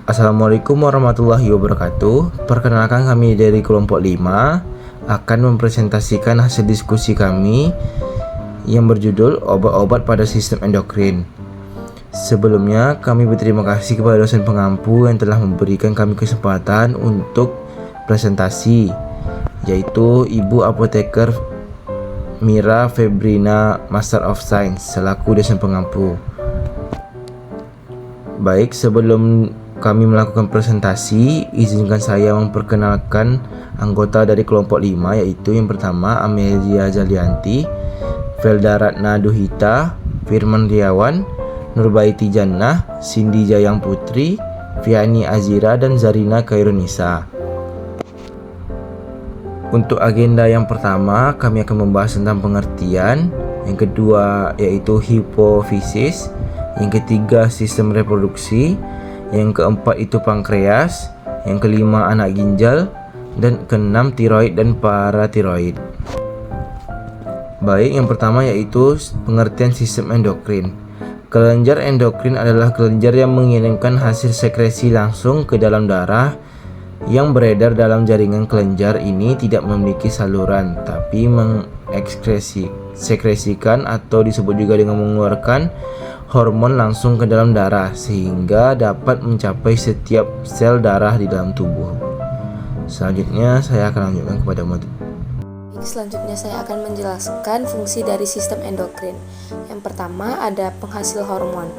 Assalamualaikum warahmatullahi wabarakatuh. Perkenalkan, kami dari kelompok 5 akan mempresentasikan hasil diskusi kami yang berjudul obat-obat pada sistem endokrin. Sebelumnya, kami berterima kasih kepada dosen pengampu yang telah memberikan kami kesempatan untuk presentasi, yaitu Ibu Apoteker Mira Febrina, Master of Science, selaku dosen pengampu. Baik, sebelum kami melakukan presentasi, izinkan saya memperkenalkan anggota dari kelompok 5, yaitu yang pertama Amelia Zalianti, Velda Ratna Duhita, Firman Riawan, Nurbaiti Jannah, Cindy Jayang Putri, Fiani Azira, dan Zarina Khairunisa. Untuk agenda yang pertama, kami akan membahas tentang pengertian. Yang kedua yaitu hipofisis. Yang ketiga sistem reproduksi. Yang keempat itu pankreas. Yang kelima anak ginjal. Dan keenam tiroid dan paratiroid. Baik, yang pertama yaitu pengertian sistem endokrin. Kelenjar endokrin adalah kelenjar yang mengirimkan hasil sekresi langsung ke dalam darah yang beredar dalam jaringan. Kelenjar ini tidak memiliki saluran, tapi mengekskresikan atau disebut juga dengan mengeluarkan hormon langsung ke dalam darah, sehingga dapat mencapai setiap sel darah di dalam tubuh. Selanjutnya saya akan lanjutkan kepada modul. Selanjutnya saya akan menjelaskan fungsi dari sistem endokrin. Yang pertama ada penghasil hormon.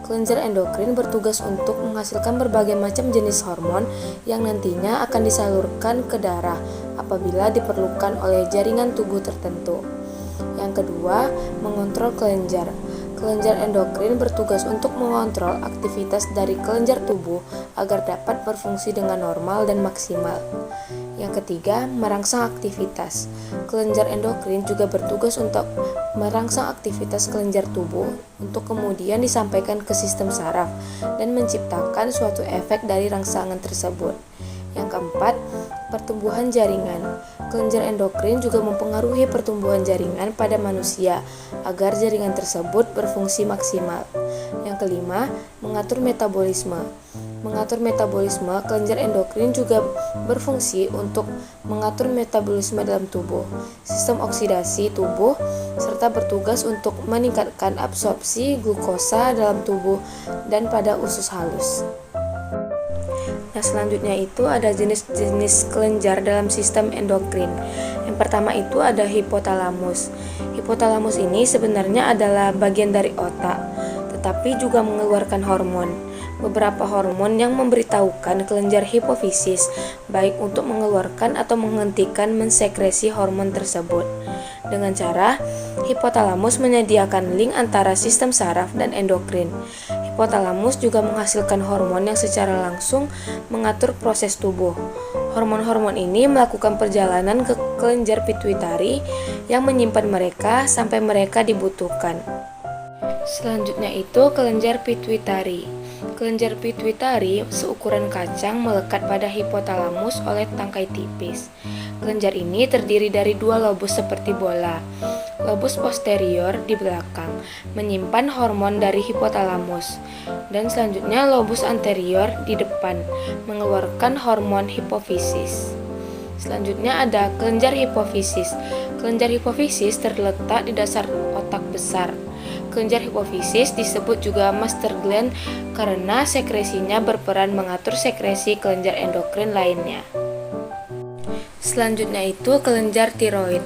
Kelenjar endokrin bertugas untuk menghasilkan berbagai macam jenis hormon yang nantinya akan disalurkan ke darah apabila diperlukan oleh jaringan tubuh tertentu. Yang kedua, mengontrol kelenjar. Kelenjar endokrin bertugas untuk mengontrol aktivitas dari kelenjar tubuh agar dapat berfungsi dengan normal dan maksimal. Yang ketiga, merangsang aktivitas. Kelenjar endokrin juga bertugas untuk merangsang aktivitas kelenjar tubuh untuk kemudian disampaikan ke sistem saraf dan menciptakan suatu efek dari rangsangan tersebut. Yang keempat, pertumbuhan jaringan. Kelenjar endokrin juga mempengaruhi pertumbuhan jaringan pada manusia agar jaringan tersebut berfungsi maksimal. Yang kelima, mengatur metabolisme. Mengatur metabolisme, kelenjar endokrin juga berfungsi untuk mengatur metabolisme dalam tubuh, sistem oksidasi tubuh, serta bertugas untuk meningkatkan absorpsi glukosa dalam tubuh dan pada usus halus. Nah, selanjutnya itu ada jenis-jenis kelenjar dalam sistem endokrin. Yang pertama itu ada hipotalamus. Hipotalamus ini sebenarnya adalah bagian dari otak, tetapi juga mengeluarkan hormon. Beberapa hormon yang memberitahukan kelenjar hipofisis, baik untuk mengeluarkan atau menghentikan mensekresi hormon tersebut. Dengan cara, hipotalamus menyediakan link antara sistem saraf dan endokrin. Hipotalamus juga menghasilkan hormon yang secara langsung mengatur proses tubuh. Hormon-hormon ini melakukan perjalanan ke kelenjar pituitari yang menyimpan mereka sampai mereka dibutuhkan. Selanjutnya itu kelenjar pituitari. Kelenjar pituitari seukuran kacang melekat pada hipotalamus oleh tangkai tipis. Kelenjar ini terdiri dari dua lobus seperti bola. Lobus posterior di belakang menyimpan hormon dari hipotalamus, dan selanjutnya lobus anterior di depan mengeluarkan hormon hipofisis. Selanjutnya ada kelenjar hipofisis. Kelenjar hipofisis terletak di dasar otak besar. Kelenjar hipofisis disebut juga master gland karena sekresinya berperan mengatur sekresi kelenjar endokrin lainnya. Selanjutnya itu kelenjar tiroid.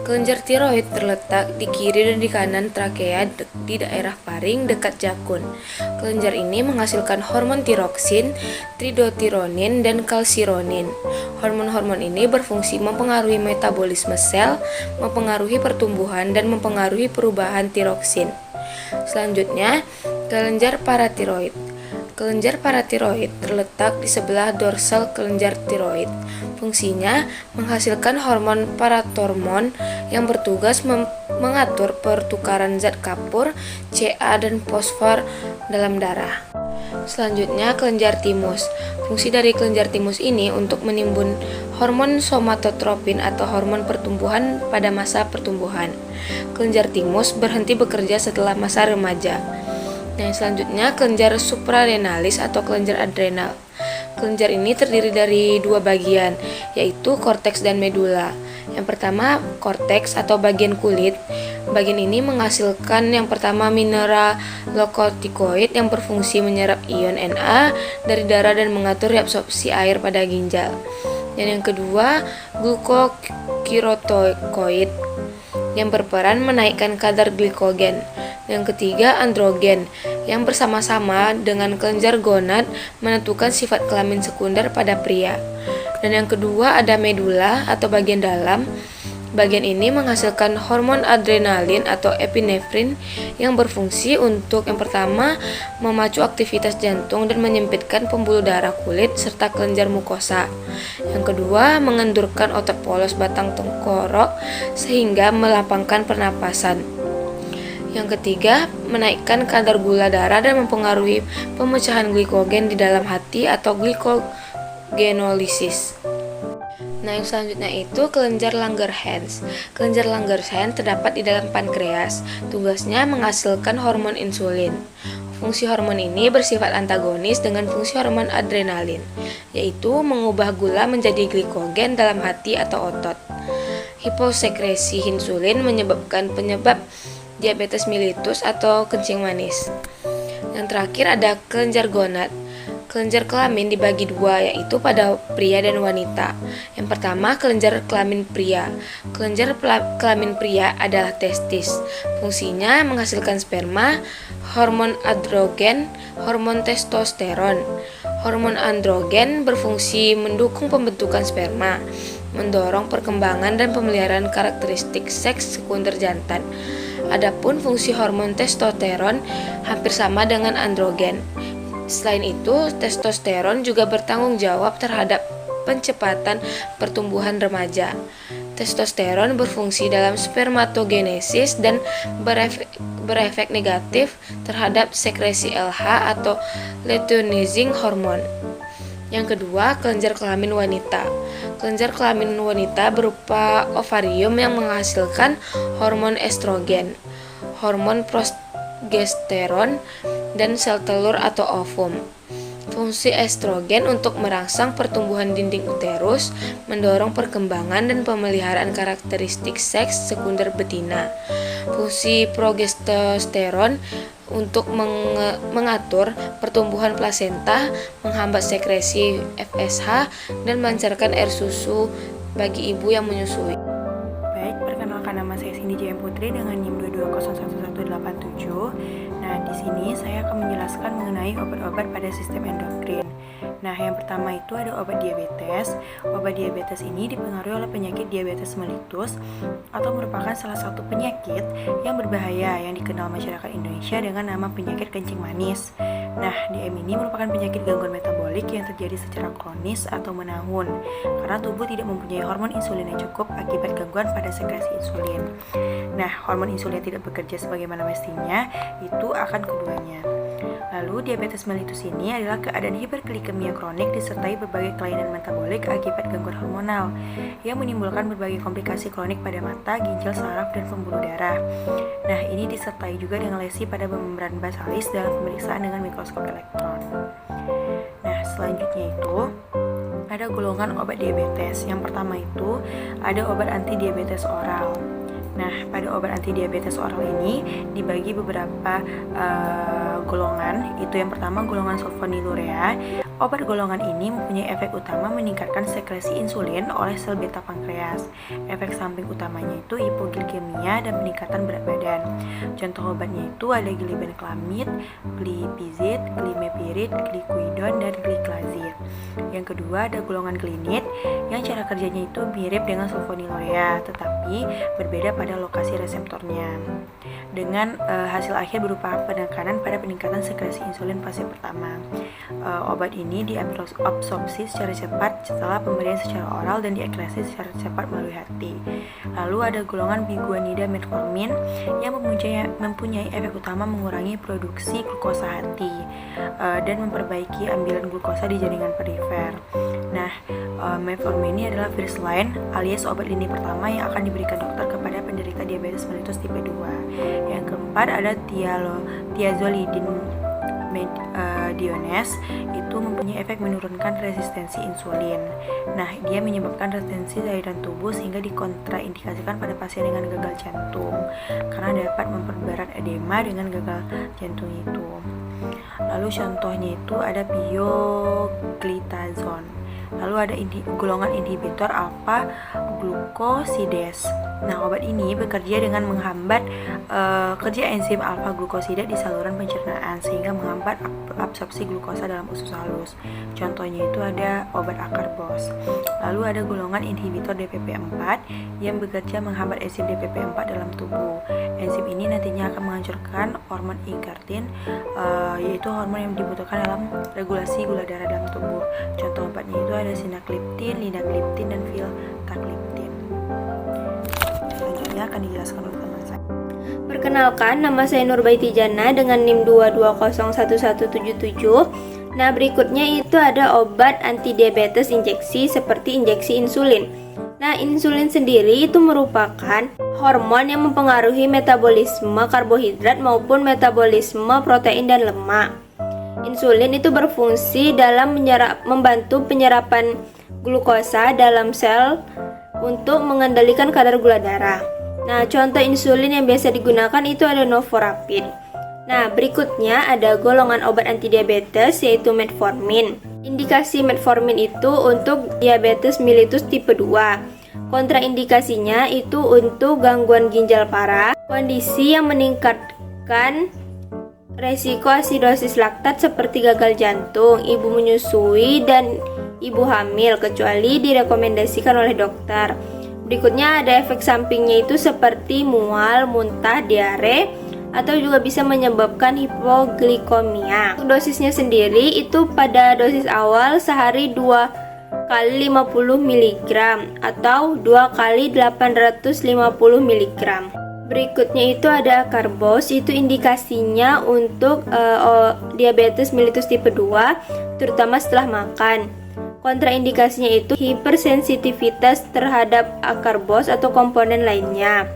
Kelenjar tiroid terletak di kiri dan di kanan trakea di daerah paring dekat jakun. Kelenjar ini menghasilkan hormon tiroksin, tridotironin, dan kalsironin. Hormon-hormon ini berfungsi mempengaruhi metabolisme sel, mempengaruhi pertumbuhan, dan mempengaruhi perubahan tiroksin. Selanjutnya, kelenjar paratiroid. Kelenjar paratiroid terletak di sebelah dorsal kelenjar tiroid. Fungsinya menghasilkan hormon paratormon yang bertugas mengatur pertukaran zat kapur, Ca, dan fosfor dalam darah. Selanjutnya, kelenjar timus. Fungsi dari kelenjar timus ini untuk menimbun hormon somatotropin atau hormon pertumbuhan pada masa pertumbuhan. Kelenjar timus berhenti bekerja setelah masa remaja. Nah, yang selanjutnya kelenjar suprarenalis atau kelenjar adrenal. Kelenjar ini terdiri dari dua bagian, yaitu korteks dan medula. Yang pertama, korteks atau bagian kulit. Bagian ini menghasilkan yang pertama mineralokortikoid yang berfungsi menyerap ion Na dari darah dan mengatur reabsorpsi air pada ginjal. Dan yang kedua, glukokirotokoid yang berperan menaikkan kadar glikogen. Yang ketiga, androgen yang bersama-sama dengan kelenjar gonad menentukan sifat kelamin sekunder pada pria. Dan yang kedua ada medula atau bagian dalam. Bagian ini menghasilkan hormon adrenalin atau epinefrin yang berfungsi untuk yang pertama memacu aktivitas jantung dan menyempitkan pembuluh darah kulit serta kelenjar mukosa. Yang kedua, mengendurkan otot polos batang tengkorok sehingga melapangkan pernapasan. Yang ketiga, menaikkan kadar gula darah dan mempengaruhi pemecahan glikogen di dalam hati atau glikogenolisis. Nah, yang selanjutnya itu kelenjar Langerhans. Kelenjar Langerhans terdapat di dalam pankreas. Tugasnya menghasilkan hormon insulin. Fungsi hormon ini bersifat antagonis dengan fungsi hormon adrenalin, yaitu mengubah gula menjadi glikogen dalam hati atau otot. Hiposekresi insulin menyebabkan penyebab diabetes mellitus atau kencing manis. Yang terakhir ada kelenjar gonad. Kelenjar kelamin dibagi dua, yaitu pada pria dan wanita. Yang pertama, kelenjar kelamin pria. Kelenjar kelamin pria adalah testis. Fungsinya menghasilkan sperma, hormon androgen, hormon testosteron. Hormon androgen berfungsi mendukung pembentukan sperma, mendorong perkembangan dan pemeliharaan karakteristik seks sekunder jantan. Adapun fungsi hormon testosteron hampir sama dengan androgen. Selain itu, testosteron juga bertanggung jawab terhadap percepatan pertumbuhan remaja. Testosteron berfungsi dalam spermatogenesis dan berefek negatif terhadap sekresi LH atau luteinizing hormone. Yang kedua, kelenjar kelamin wanita. Kelenjar kelamin wanita berupa ovarium yang menghasilkan hormon estrogen, hormon progesteron, dan sel telur atau ovum. Fungsi estrogen untuk merangsang pertumbuhan dinding uterus, mendorong perkembangan dan pemeliharaan karakteristik seks sekunder betina. Fungsi progesteron untuk mengatur pertumbuhan plasenta, menghambat sekresi FSH, dan melancarkan air susu bagi ibu yang menyusui. Baik, perkenalkan nama saya Cindy JM Putri dengan NIM 22011187. Nah, di sini saya akan menjelaskan mengenai obat-obat pada sistem endokrin. Nah, yang pertama itu ada obat diabetes. Obat diabetes ini dipengaruhi oleh penyakit diabetes mellitus atau merupakan salah satu penyakit yang berbahaya yang dikenal masyarakat Indonesia dengan nama penyakit kencing manis. Nah, DM ini merupakan penyakit gangguan metabolik yang terjadi secara kronis atau menahun karena tubuh tidak mempunyai hormon insulin yang cukup akibat gangguan pada sekresi insulin. Nah, hormon insulin tidak bekerja sebagaimana mestinya, itu akan keduanya. Lalu, diabetes mellitus ini adalah keadaan hiperglikemia kronik disertai berbagai kelainan metabolik akibat gangguan hormonal yang menimbulkan berbagai komplikasi kronik pada mata, ginjal, saraf, dan pembuluh darah. Nah, ini disertai juga dengan lesi pada membran basalis dalam pemeriksaan dengan mikroskop elektron. Nah, selanjutnya itu ada golongan obat diabetes. Yang pertama itu ada obat anti-diabetes oral. Nah, pada obat anti-diabetes oral ini dibagi beberapa golongan. Itu yang pertama golongan sulfonylurea. Obat golongan ini mempunyai efek utama meningkatkan sekresi insulin oleh sel beta pankreas. Efek samping utamanya itu hipoglikemia dan peningkatan berat badan. Contoh obatnya itu ada glibenclamid, glipizid, glimepirid, glikuidon, dan gliklazid. Yang kedua ada golongan glinid yang cara kerjanya itu mirip dengan sulfonylurea tetapi berbeda pada lokasi reseptornya. Dengan hasil akhir berupa penekanan pada peningkatan sekresi insulin fase pertama. Obat ini ini diabsorpsi secara cepat setelah pemberian secara oral dan diekskresi secara cepat melalui hati. Lalu ada golongan biguanida metformin yang mempunyai efek utama mengurangi produksi glukosa hati dan memperbaiki ambilan glukosa di jaringan perifer. Nah, metformin ini adalah first line alias obat lini pertama yang akan diberikan dokter kepada penderita diabetes mellitus tipe 2. Yang keempat ada thiazolidin diones, itu mempunyai efek menurunkan resistensi insulin. Nah, dia menyebabkan retensi cairan tubuh sehingga dikontraindikasikan pada pasien dengan gagal jantung karena dapat memperberat edema dengan gagal jantung itu. Lalu contohnya itu ada pioglitazone. Lalu ada golongan inhibitor alpha glucosidase. Nah, obat ini bekerja dengan menghambat kerja enzim alpha glucosida di saluran pencernaan sehingga menghambat absorpsi glukosa dalam usus halus. Contohnya itu ada obat akarbos. Lalu ada golongan inhibitor DPP-4 yang bekerja menghambat enzim DPP-4 dalam tubuh. Enzim ini nantinya akan menghancurkan hormon incretin, yaitu hormon yang dibutuhkan dalam regulasi gula darah dalam tubuh. Contoh obatnya itu ada sinagliptin, linagliptin, dan vildagliptin. Selanjutnya akan dijelaskan oleh teman saya. Perkenalkan, nama saya Nurbaiti Jana dengan NIM 2201177. Nah, berikutnya itu ada obat antidiabetes injeksi seperti injeksi insulin. Nah, insulin sendiri itu merupakan hormon yang mempengaruhi metabolisme karbohidrat maupun metabolisme protein dan lemak. Insulin itu berfungsi dalam membantu penyerapan glukosa dalam sel untuk mengendalikan kadar gula darah. Nah, contoh insulin yang biasa digunakan itu ada Novorapid. Nah, berikutnya ada golongan obat antidiabetes yaitu metformin. Indikasi metformin itu untuk diabetes mellitus tipe 2. Kontraindikasinya itu untuk gangguan ginjal parah, kondisi yang meningkatkan resiko asidosis laktat seperti gagal jantung, ibu menyusui, dan ibu hamil kecuali direkomendasikan oleh dokter. Berikutnya ada efek sampingnya itu seperti mual, muntah, diare, atau juga bisa menyebabkan hipoglikemia. Dosisnya sendiri itu pada dosis awal sehari 2 kali 50 mg atau 2 kali 850 mg. Berikutnya itu ada akarbos, itu indikasinya untuk diabetes mellitus tipe 2 terutama setelah makan. Kontraindikasinya itu hipersensitivitas terhadap akarbos atau komponen lainnya.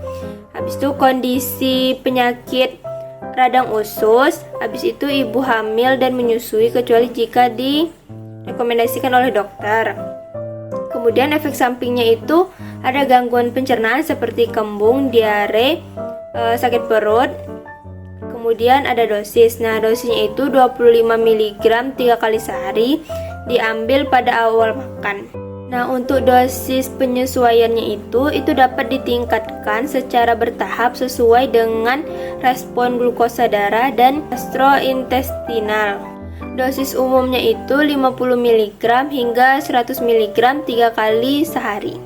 Habis itu kondisi penyakit radang usus, habis itu ibu hamil dan menyusui kecuali jika direkomendasikan oleh dokter. Kemudian efek sampingnya itu ada gangguan pencernaan seperti kembung, diare, sakit perut. Kemudian ada dosis. Nah, dosisnya itu 25 mg 3 kali sehari, diambil pada awal makan. Nah, untuk dosis penyesuaiannya itu dapat ditingkatkan secara bertahap sesuai dengan respon glukosa darah dan gastrointestinal. Dosis umumnya itu 50 mg hingga 100 mg 3 kali sehari.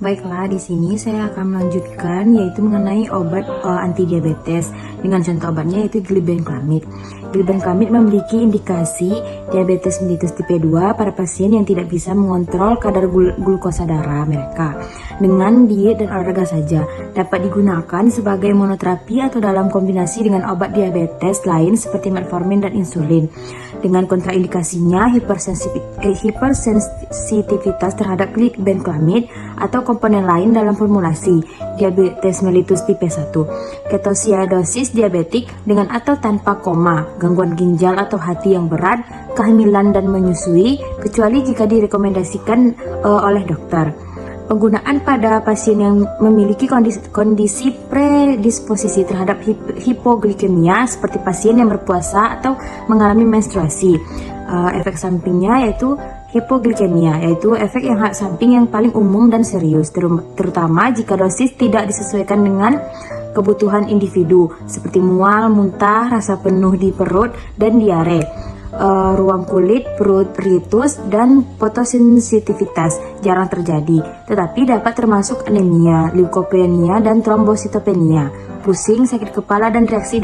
Baiklah, di sini saya akan melanjutkan yaitu mengenai obat antidiabetes. Dengan contoh obatnya yaitu glibenclamid. Glibenclamid memiliki indikasi diabetes mellitus tipe 2 pada pasien yang tidak bisa mengontrol kadar glukosa darah mereka. Dengan diet dan olahraga saja dapat digunakan sebagai monoterapi atau dalam kombinasi dengan obat diabetes lain seperti metformin dan insulin. Dengan kontraindikasinya hipersensitivitas terhadap glibenclamid atau komponen lain dalam formulasi diabetes mellitus tipe 1, ketosiadosis diabetik dengan atau tanpa koma, gangguan ginjal atau hati yang berat, kehamilan dan menyusui kecuali jika direkomendasikan oleh dokter. Penggunaan pada pasien yang memiliki kondisi predisposisi terhadap hipoglikemia seperti pasien yang berpuasa atau mengalami menstruasi. Efek sampingnya yaitu hipoglikemia, yaitu efek samping yang paling umum dan serius, terutama jika dosis tidak disesuaikan dengan kebutuhan individu seperti mual, muntah, rasa penuh di perut, dan diare. Ruam kulit, perut, ritus, dan fotosensitivitas jarang terjadi, tetapi dapat termasuk anemia, leukopenia, dan trombositopenia, pusing, sakit kepala, dan reaksi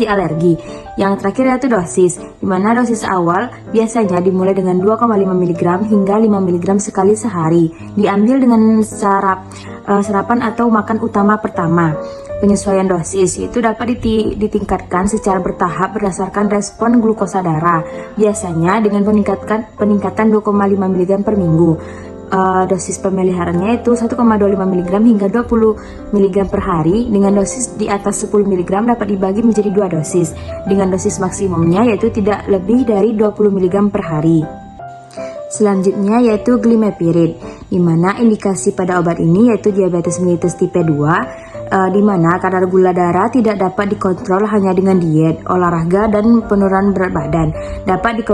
alergi. Yang terakhir yaitu dosis, di mana dosis awal biasanya dimulai dengan 2,5 mg hingga 5 mg sekali sehari, diambil dengan sarapan atau makan utama pertama. Penyesuaian dosis itu dapat ditingkatkan secara bertahap berdasarkan respon glukosa darah, biasanya dengan peningkatan 2,5 mg per minggu. Dosis pemeliharaannya itu 1,25 mg hingga 20 mg per hari, dengan dosis di atas 10 mg dapat dibagi menjadi 2 dosis, dengan dosis maksimumnya yaitu tidak lebih dari 20 mg per hari. Selanjutnya yaitu glimepiride, di mana indikasi pada obat ini yaitu diabetes mellitus tipe 2, di mana kadar gula darah tidak dapat dikontrol hanya dengan diet, olahraga, dan penurunan berat badan. Dapat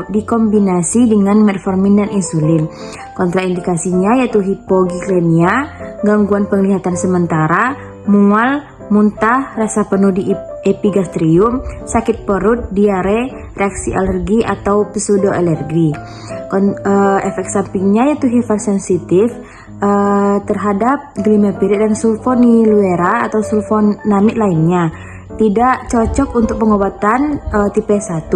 dikombinasi dengan metformin dan insulin. Kontraindikasinya yaitu hipoglikemia, gangguan penglihatan sementara, mual, muntah, rasa penuh di epigastrium, sakit perut, diare, reaksi alergi atau pseudoalergi. Efek sampingnya yaitu hipersensitif terhadap glimepiride dan sulfonilurea atau sulfonamid lainnya. Tidak cocok untuk pengobatan tipe 1.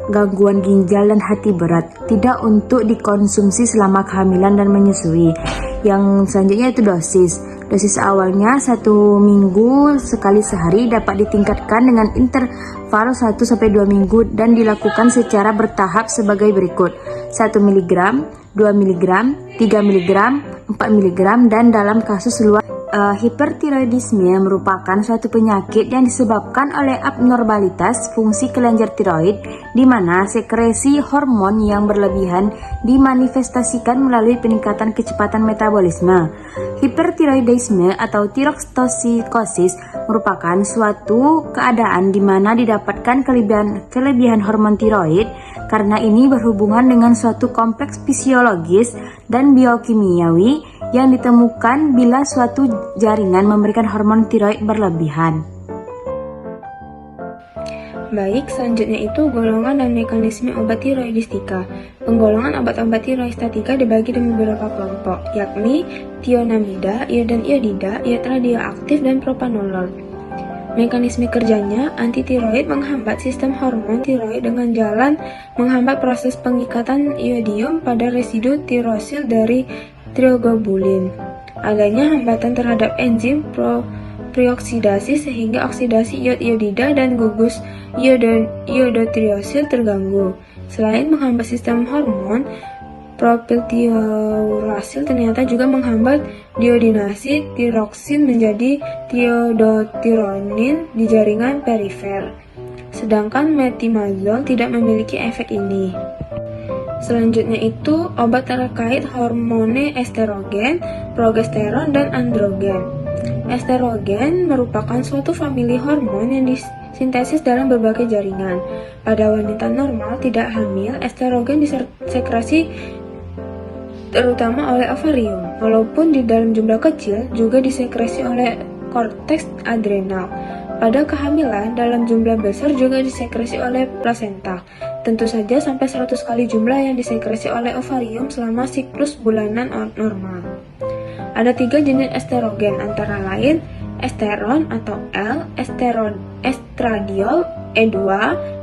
Gangguan ginjal dan hati berat, tidak untuk dikonsumsi selama kehamilan dan menyusui. Yang selanjutnya itu dosis awalnya 1 minggu sekali sehari, dapat ditingkatkan dengan interval 1-2 minggu dan dilakukan secara bertahap sebagai berikut: 1 mg, 2 mg, 3 mg, 4 mg, dan dalam kasus luar hipertiroidisme merupakan suatu penyakit yang disebabkan oleh abnormalitas fungsi kelenjar tiroid, di mana sekresi hormon yang berlebihan dimanifestasikan melalui peningkatan kecepatan metabolisme. Hipertiroidisme atau tiroksitosis merupakan suatu keadaan di mana didapatkan kelebihan hormon tiroid. Karena ini berhubungan dengan suatu kompleks fisiologis dan biokimiawi yang ditemukan bila suatu jaringan memberikan hormon tiroid berlebihan. Baik, selanjutnya itu golongan dan mekanisme obat tiroidistika. Penggolongan obat-obat tiroidistika dibagi dalam beberapa kelompok, yakni thionamida, iodin iodida, iod radioaktif, dan propanolol. Mekanisme kerjanya, antitiroid menghambat sistem hormon tiroid dengan jalan menghambat proses pengikatan iodium pada residu tirosil dari tioglobulin. Adanya hambatan terhadap enzim preoksidasi sehingga oksidasi iod iodida dan gugus iodotriosil terganggu. Selain menghambat sistem hormon, propyltirouracil ternyata juga menghambat diodinasi tiroksin menjadi tiodotironin di jaringan perifer. Sedangkan metimazol tidak memiliki efek ini. Selanjutnya itu obat terkait hormone estrogen, progesteron, dan androgen. Estrogen merupakan suatu famili hormon yang disintesis dalam berbagai jaringan. Pada wanita normal tidak hamil, estrogen disekresi terutama oleh ovarium, walaupun di dalam jumlah kecil juga disekresi oleh korteks adrenal. Pada kehamilan, dalam jumlah besar juga disekresi oleh plasenta. Tentu saja sampai 100 kali jumlah yang disekresi oleh ovarium selama siklus bulanan normal. Ada 3 jenis estrogen, antara lain esteron atau L, estradiol E2,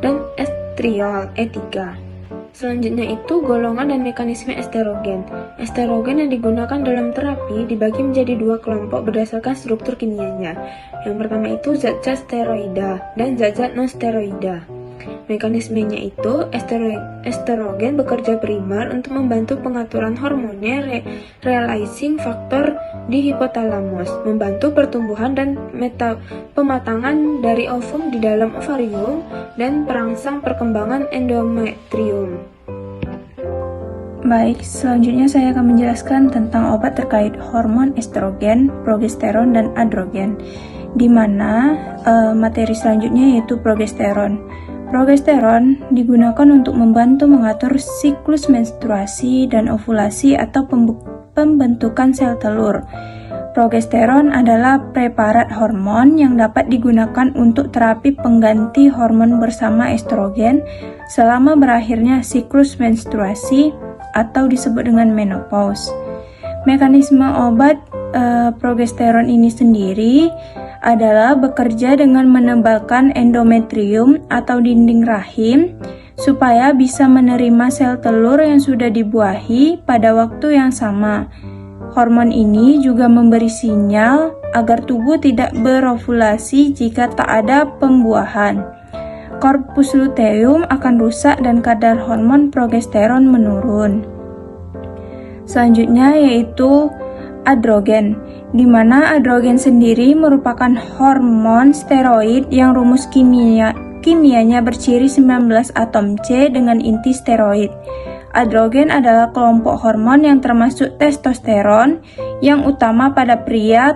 dan estriol E3. Selanjutnya itu golongan dan mekanisme estrogen. Estrogen yang digunakan dalam terapi dibagi menjadi 2 kelompok berdasarkan struktur kimianya. Yang pertama itu zat-zat steroida dan zat-zat non-steroida. Mekanismenya itu estrogen bekerja primer untuk membantu pengaturan hormonnya releasing faktor di hipotalamus, membantu pertumbuhan dan pematangan dari ovum di dalam ovarium, dan perangsang perkembangan endometrium. Baik, selanjutnya saya akan menjelaskan tentang obat terkait hormon estrogen, progesteron, dan androgen, di mana materi selanjutnya yaitu progesteron. Progesteron digunakan untuk membantu mengatur siklus menstruasi dan ovulasi atau pembentukan sel telur. Progesteron adalah preparat hormon yang dapat digunakan untuk terapi pengganti hormon bersama estrogen selama berakhirnya siklus menstruasi atau disebut dengan menopause. Mekanisme obat progesteron ini sendiri adalah bekerja dengan menebalkan endometrium atau dinding rahim supaya bisa menerima sel telur yang sudah dibuahi pada waktu yang sama. Hormon ini juga memberi sinyal agar tubuh tidak berovulasi jika tak ada pembuahan. Korpus luteum akan rusak dan kadar hormon progesteron menurun. Selanjutnya yaitu androgen, di mana androgen sendiri merupakan hormon steroid yang rumus kimianya berciri 19 atom C dengan inti steroid. Androgen adalah kelompok hormon yang termasuk testosteron yang utama pada pria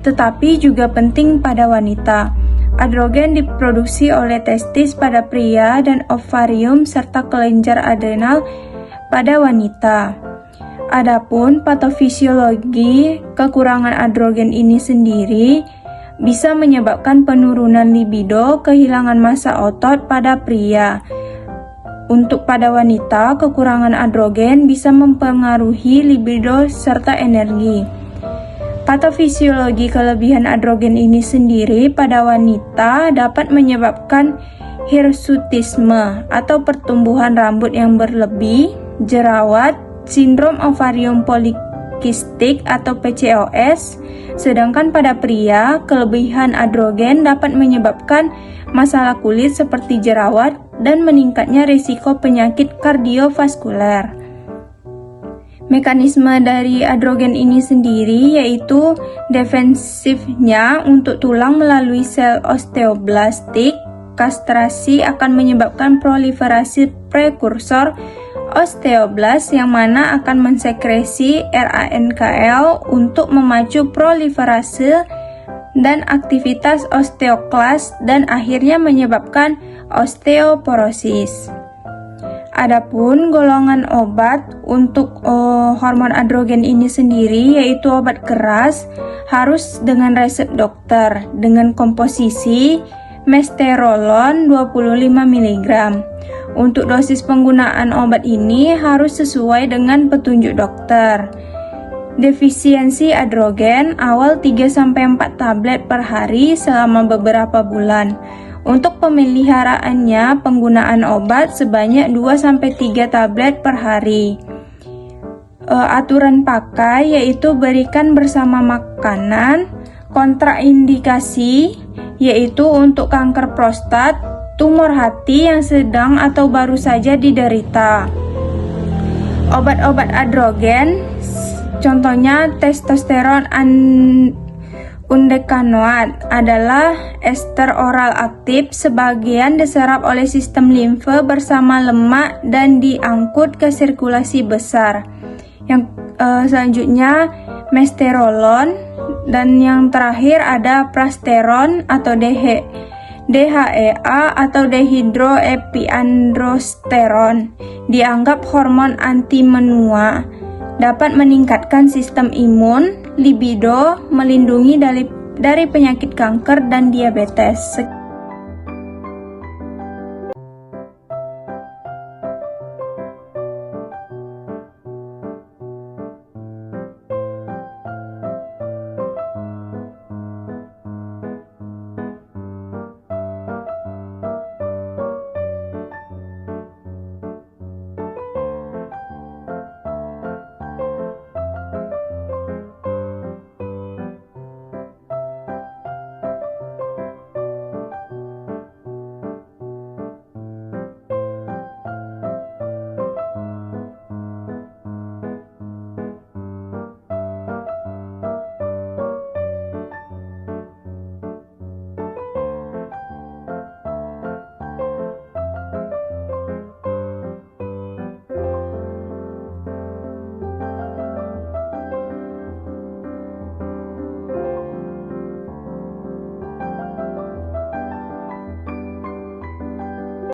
tetapi juga penting pada wanita. Androgen diproduksi oleh testis pada pria dan ovarium serta kelenjar adrenal pada wanita. Adapun patofisiologi kekurangan androgen ini sendiri bisa menyebabkan penurunan libido, kehilangan massa otot pada pria. Untuk pada wanita, kekurangan androgen bisa mempengaruhi libido serta energi. Patofisiologi kelebihan androgen ini sendiri pada wanita dapat menyebabkan hirsutisme atau pertumbuhan rambut yang berlebih, jerawat, sindrom ovarium polikistik atau PCOS, sedangkan pada pria, kelebihan androgen dapat menyebabkan masalah kulit seperti jerawat dan meningkatnya risiko penyakit kardiovaskuler. Mekanisme dari androgen ini sendiri yaitu defensifnya untuk tulang melalui sel osteoblastik. Kastrasi akan menyebabkan proliferasi prekursor osteoblast yang mana akan mensekresi RANKL untuk memacu proliferase dan aktivitas osteoklas dan akhirnya menyebabkan osteoporosis. Adapun golongan obat untuk hormon androgen ini sendiri yaitu obat keras harus dengan resep dokter dengan komposisi mesterolon 25 mg. Untuk dosis penggunaan obat ini harus sesuai dengan petunjuk dokter. Defisiensi androgen awal 3-4 tablet per hari selama beberapa bulan. Untuk pemeliharaannya, penggunaan obat sebanyak 2-3 tablet per hari. Aturan pakai yaitu berikan bersama makanan. Kontraindikasi yaitu untuk kanker prostat, tumor hati yang sedang atau baru saja diderita. Obat-obat androgen contohnya testosteron undekanoat adalah ester oral aktif, sebagian diserap oleh sistem limfe bersama lemak dan diangkut ke sirkulasi besar. Yang selanjutnya mesterolon dan yang terakhir ada prasteron atau DHEA atau dehidroepiandrosteron. Dianggap hormon anti menua, dapat meningkatkan sistem imun, libido, melindungi dari penyakit kanker dan diabetes.